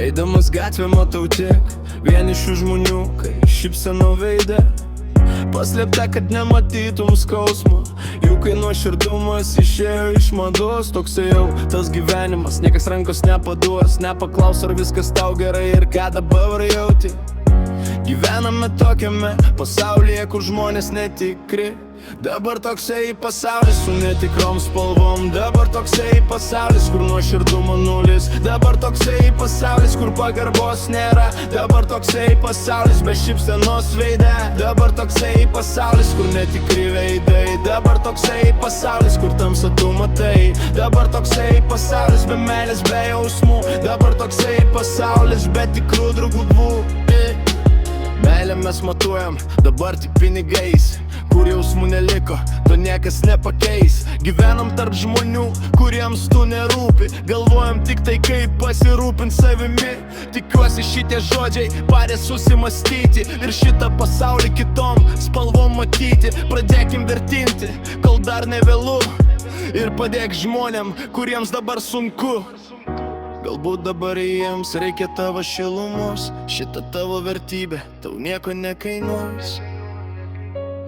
Eidamas gatvę matau tiek vienišių žmonių, kai šypsena veide paslėpta, kad nematytum skausmo. Jų kai nuoširdumas išėjo iš mados, toksai jau tas gyvenimas, niekas rankos nepaduos, nepaklaus ar viskas tau gerai ir ką dabar jauti. Gyvename tokiame pasaulyje, kur žmonės netikri. Dabar toksai pasaulis su netikrom spalvom. Dabar toksai pasaulis, kur nuoširdumo nulis. Dabar toksai pasaulis, kur pagarbos nėra. Dabar toksai pasaulis be šypsenos veide. Dabar toksai pasaulis, kur netikri veidai. Dabar toksai pasaulis, kur tamsą tu matai. Dabar toksai pasaulis be meilės, be jausmų. Dabar toksai pasaulis be tikrų draugų. Meilę mes matuojam dabar tik pinigais, kur jausmų neliko, to niekas nepakeis. Gyvenam tarp žmonių, kuriems tu nerūpi. Galvojam tik tai, kaip pasirūpint savimi. Tikiuosi šitie žodžiai padės susimastyti ir šitą pasaulį kitom spalvom matyti. Pradėkim vertinti, kol dar nevėlu, ir padėk žmonėm, kuriems dabar sunku. Galbūt dabar jiems reikia tavo šilumos. Šita tavo vertybė tau nieko nekainuos.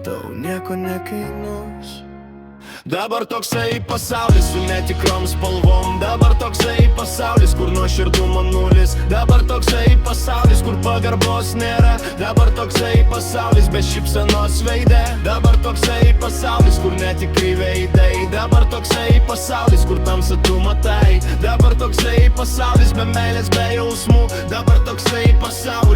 Tau nieko nekainuos. Dabar toksai pasaulis su netikrom spalvom. Dabar toksai pasaulis, kur nuoširdumo nulis. Dabar toksai pasaulis, kur pagarbos nėra. Dabar toksai pasaulis be šypsenos veide. Dabar toksai pasaulis, kur netikri veidai. Dabar toksai pasaulis, kur tamsą tu matai. Dabar toksai pasaulis be meilės, be jausmų. Dabar toksai pasaulis